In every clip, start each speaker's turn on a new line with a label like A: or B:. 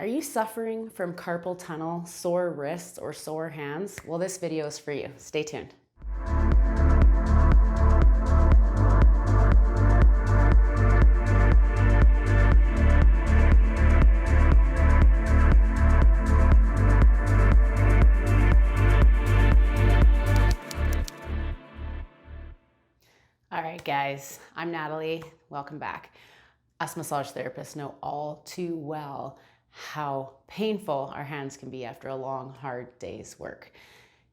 A: Are you suffering from carpal tunnel, sore wrists, or sore hands? Well, this video is for you. Stay tuned. All right, guys, I'm Natalie. Welcome back. Us massage therapists know all too well how painful our hands can be after a long, hard day's work.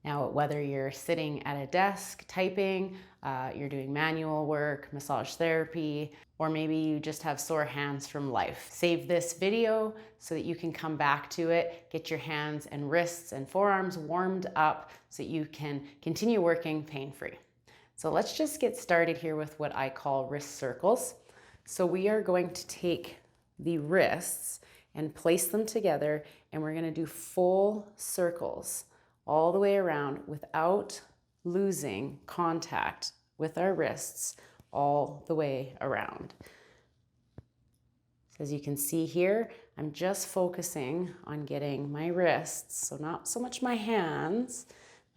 A: Now, whether you're sitting at a desk typing, you're doing manual work, massage therapy, or maybe you just have sore hands from life, save this video so that you can come back to it, get your hands and wrists and forearms warmed up so that you can continue working pain-free. So let's just get started here with what I call wrist circles. So we are going to take the wrists and place them together, and we're going to do full circles all the way around without losing contact with our wrists all the way around. So as you can see here, I'm just focusing on getting my wrists, so not so much my hands,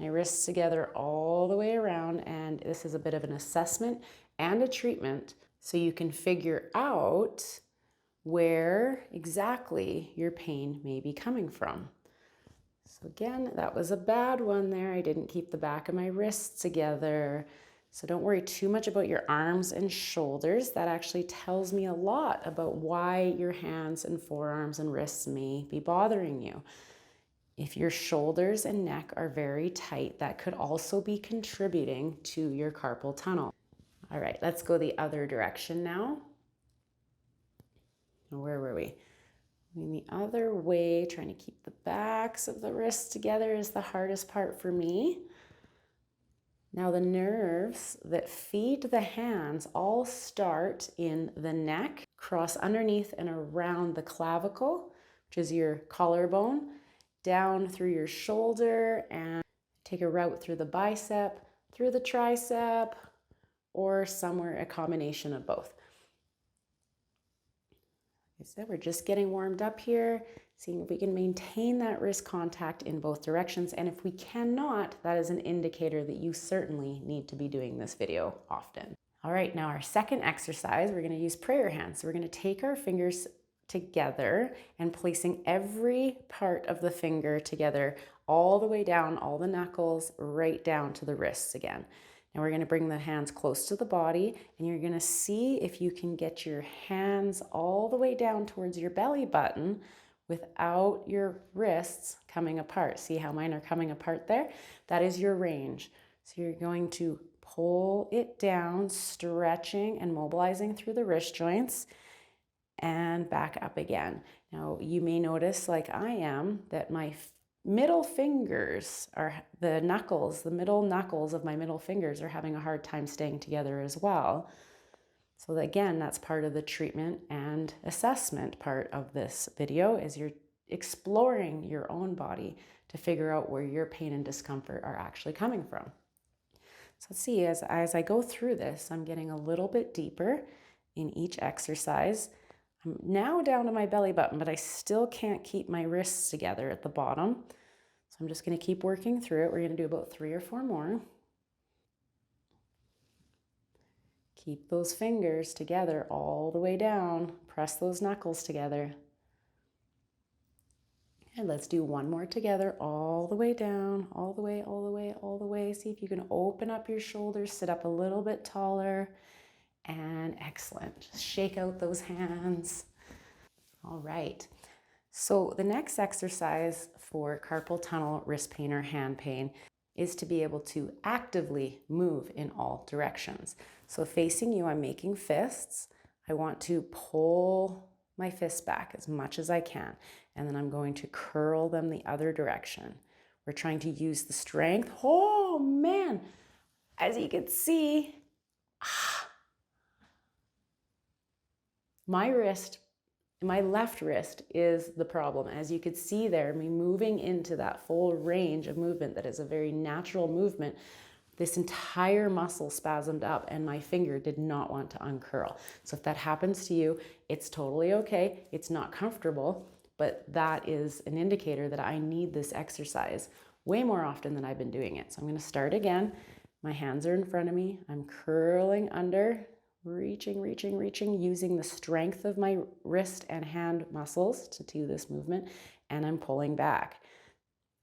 A: my wrists together all the way around, and this is a bit of an assessment and a treatment so you can figure out where exactly your pain may be coming from. So again, that was a bad one there. I didn't keep the back of my wrists together. So don't worry too much about your arms and shoulders. That actually tells me a lot about why your hands and forearms and wrists may be bothering you. If your shoulders and neck are very tight, that could also be contributing to your carpal tunnel. All right, let's go the other direction now. Where were we? In the other way, trying to keep the backs of the wrists together is the hardest part for me. Now the nerves that feed the hands all start in the neck, cross underneath and around the clavicle, which is your collarbone, down through your shoulder, and take a route through the bicep, through the tricep, or somewhere a combination of both. Like I said, we're just getting warmed up here, seeing if we can maintain that wrist contact in both directions. And if we cannot, that is an indicator that you certainly need to be doing this video often. All right, now our second exercise, we're going to use prayer hands. So we're going to take our fingers together and placing every part of the finger together all the way down, all the knuckles, right down to the wrists again. Now we're going to bring the hands close to the body, and you're going to see if you can get your hands all the way down towards your belly button without your wrists coming apart. See how mine are coming apart there? That is your range. So you're going to pull it down, stretching and mobilizing through the wrist joints, and back up again. Now you may notice, like I am, that my middle fingers are, the middle knuckles of my middle fingers are having a hard time staying together as well. So again, that's part of the treatment and assessment part of this video, is you're exploring your own body to figure out where your pain and discomfort are actually coming from. So let's see, as I go through this, I'm getting a little bit deeper in each exercise. I'm now down to my belly button, but I still can't keep my wrists together at the bottom. So I'm just going to keep working through it. We're going to do about 3 or 4 more. Keep those fingers together all the way down. Press those knuckles together. And let's do one more together, all the way down, all the way, all the way, all the way. See if you can open up your shoulders, sit up a little bit taller. And excellent. Just shake out those hands. All right. So the next exercise for carpal tunnel, wrist pain, or hand pain is to be able to actively move in all directions. So facing you, I'm making fists. I want to pull my fists back as much as I can, and then I'm going to curl them the other direction. We're trying to use the strength. Oh man, as you can see, my left wrist is the problem. As you could see there, me moving into that full range of movement that is a very natural movement, this entire muscle spasmed up and my finger did not want to uncurl. So if that happens to you, it's totally okay. It's not comfortable, but that is an indicator that I need this exercise way more often than I've been doing it. So I'm going to start again. My hands are in front of me. I'm curling under, reaching, using the strength of my wrist and hand muscles to do this movement, and I'm pulling back.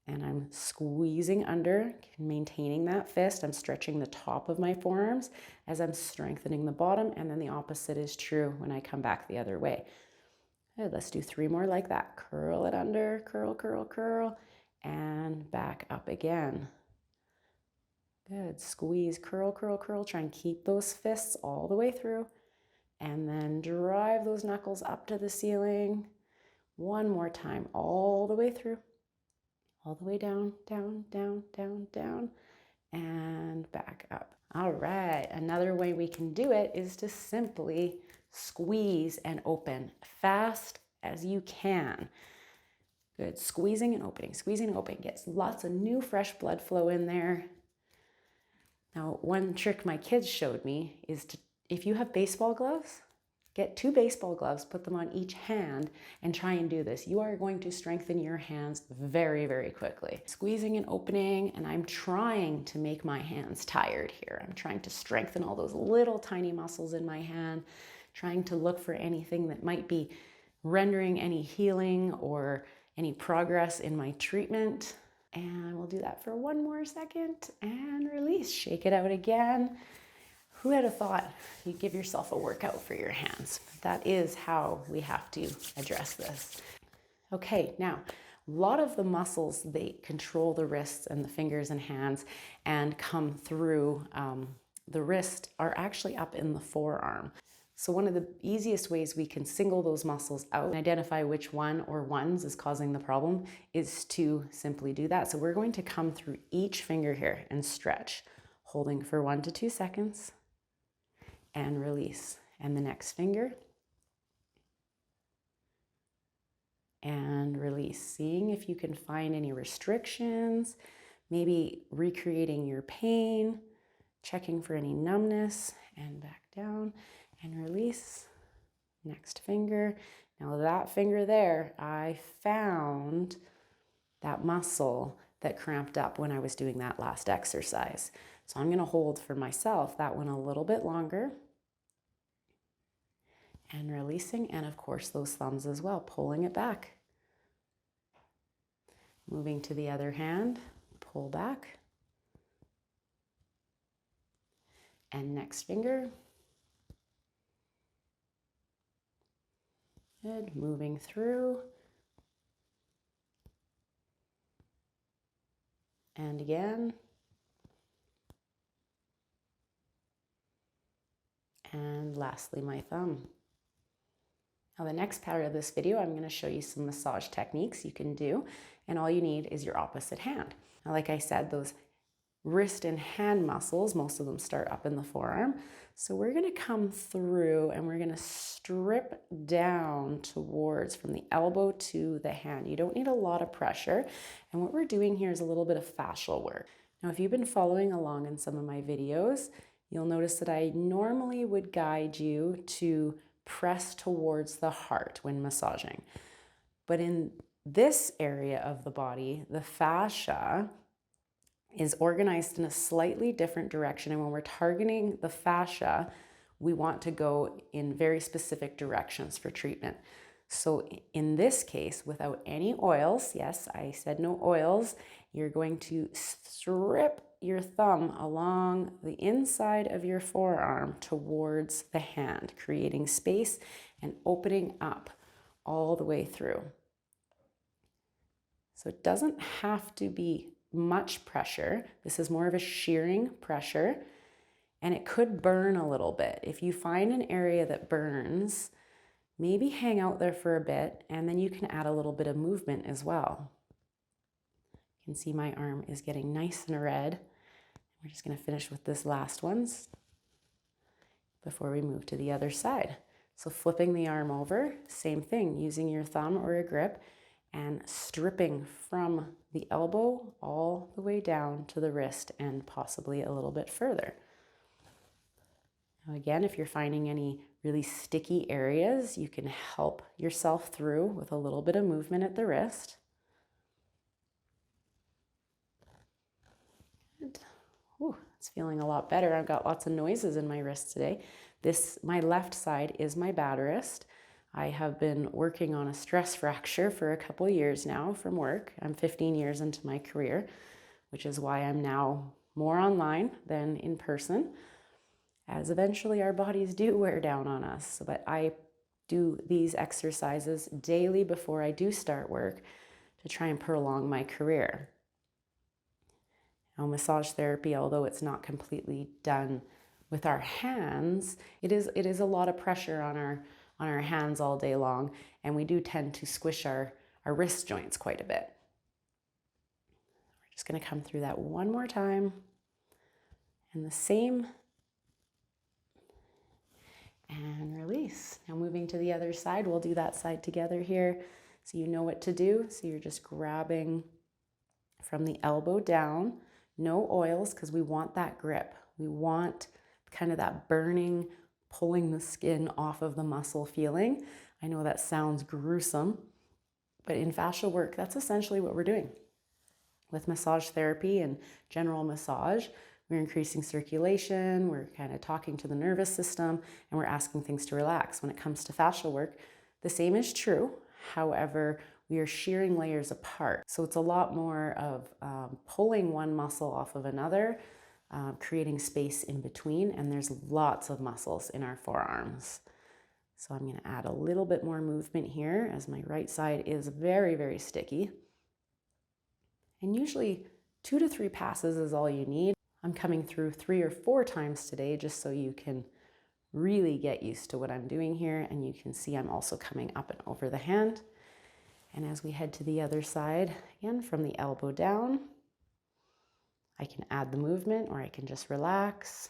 A: And I'm squeezing under, maintaining that fist. I'm stretching the top of my forearms as I'm strengthening the bottom, and then the opposite is true when I come back the other way. Good, let's do 3 more like that. Curl it under, curl, and back up again. Good, squeeze, curl. Try and keep those fists all the way through, and then drive those knuckles up to the ceiling. One more time, all the way through. All the way down, and back up. All right, another way we can do it is to simply squeeze and open fast as you can. Good, squeezing and opening, gets lots of new fresh blood flow in there. Now, one trick my kids showed me is to, if you have baseball gloves, get 2 baseball gloves, put them on each hand, and try and do this. You are going to strengthen your hands very, very quickly. Squeezing and opening, and I'm trying to make my hands tired here. I'm trying to strengthen all those little tiny muscles in my hand, trying to look for anything that might be rendering any healing or any progress in my treatment. And we'll do that for 1 more second and release. Shake it out again. Who had a thought you'd give yourself a workout for your hands? That is how we have to address this. Okay, now, a lot of the muscles, they control the wrists and the fingers and hands and come through the wrist are actually up in the forearm. So one of the easiest ways we can single those muscles out and identify which one or ones is causing the problem is to simply do that. So we're going to come through each finger here and stretch, holding for 1 to 2 seconds. And release. And the next finger. And release. Seeing if you can find any restrictions, maybe recreating your pain, checking for any numbness, and back down and release. Next finger. Now that finger there, I found that muscle that cramped up when I was doing that last exercise. So I'm going to hold for myself that one a little bit longer. And releasing, and of course those thumbs as well, pulling it back. Moving to the other hand, pull back. And next finger. Good, moving through. And again. And lastly, my thumb. Now the next part of this video, I'm going to show you some massage techniques you can do, and all you need is your opposite hand. Now, like I said, those wrist and hand muscles, most of them start up in the forearm. So we're going to come through and we're going to strip down towards from the elbow to the hand. You don't need a lot of pressure. And what we're doing here is a little bit of fascial work. Now, if you've been following along in some of my videos, you'll notice that I normally would guide you to press towards the heart when massaging. But in this area of the body, the fascia is organized in a slightly different direction. And when we're targeting the fascia, we want to go in very specific directions for treatment. So in this case, without any oils, yes, I said no oils, you're going to strip your thumb along the inside of your forearm towards the hand, creating space and opening up all the way through. So it doesn't have to be much pressure. This is more of a shearing pressure, and it could burn a little bit. If you find an area that burns, maybe hang out there for a bit, and then you can add a little bit of movement as well. You can see my arm is getting nice and red. We're just going to finish with this last one before we move to the other side. So flipping the arm over, same thing, using your thumb or a grip and stripping from the elbow all the way down to the wrist and possibly a little bit further. Now again, if you're finding any really sticky areas, you can help yourself through with a little bit of movement at the wrist. Ooh, it's feeling a lot better. I've got lots of noises in my wrist today. My left side is my bad wrist. I have been working on a stress fracture for a couple years now from work. I'm 15 years into my career, which is why I'm now more online than in person, as eventually our bodies do wear down on us. But I do these exercises daily before I do start work to try and prolong my career. Now, massage therapy, although it's not completely done with our hands, it is a lot of pressure on our hands all day long, and we do tend to squish our wrist joints quite a bit. We're just going to come through that one more time, and the same, and release. Now moving to the other side, we'll do that side together here so you know what to do. So you're just grabbing from the elbow down. No oils, because we want that grip. We want kind of that burning, pulling the skin off of the muscle feeling. I know that sounds gruesome, but in fascial work, that's essentially what we're doing. With massage therapy and general massage, we're increasing circulation, we're kind of talking to the nervous system, and we're asking things to relax. When it comes to fascial work, the same is true. However, we are shearing layers apart. So it's a lot more of pulling one muscle off of another, creating space in between, and there's lots of muscles in our forearms. So I'm going to add a little bit more movement here as my right side is very, very sticky. And usually 2 to 3 passes is all you need. I'm coming through 3 or 4 times today just so you can really get used to what I'm doing here, and you can see I'm also coming up and over the hand. And as we head to the other side, again, from the elbow down, I can add the movement or I can just relax.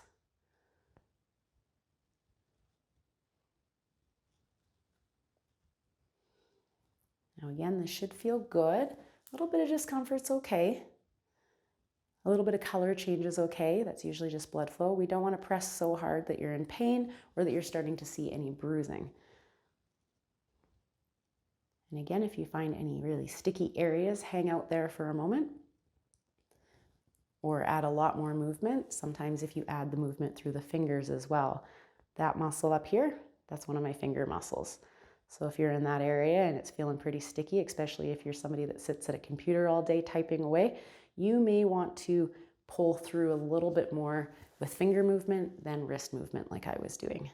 A: Now again, this should feel good. A little bit of discomfort's okay. A little bit of color change is okay. That's usually just blood flow. We don't want to press so hard that you're in pain or that you're starting to see any bruising. And again, if you find any really sticky areas, hang out there for a moment or add a lot more movement. Sometimes if you add the movement through the fingers as well, that muscle up here, that's one of my finger muscles. So if you're in that area and it's feeling pretty sticky, especially if you're somebody that sits at a computer all day typing away, you may want to pull through a little bit more with finger movement than wrist movement like I was doing.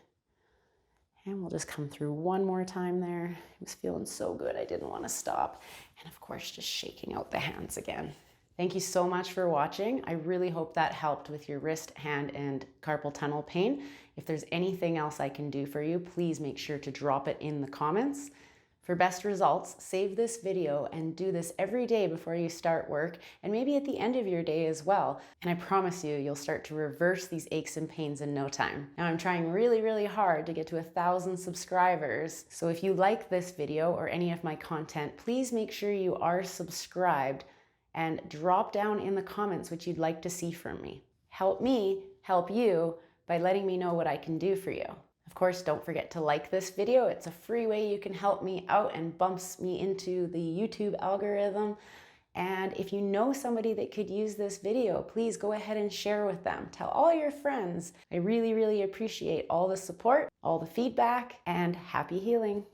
A: And we'll just come through one more time there. It was feeling so good, I didn't want to stop. And of course, just shaking out the hands again. Thank you so much for watching. I really hope that helped with your wrist, hand, and carpal tunnel pain. If there's anything else I can do for you, please make sure to drop it in the comments. For best results, save this video and do this every day before you start work, and maybe at the end of your day as well. And I promise you, you'll start to reverse these aches and pains in no time. Now I'm trying really, really hard to get to 1,000 subscribers. So if you like this video or any of my content, please make sure you are subscribed and drop down in the comments what you'd like to see from me. Help me help you by letting me know what I can do for you. Of course, don't forget to like this video. It's a free way you can help me out and bumps me into the YouTube algorithm. And if you know somebody that could use this video, please go ahead and share with them. Tell all your friends. I really, really appreciate all the support, all the feedback, and happy healing.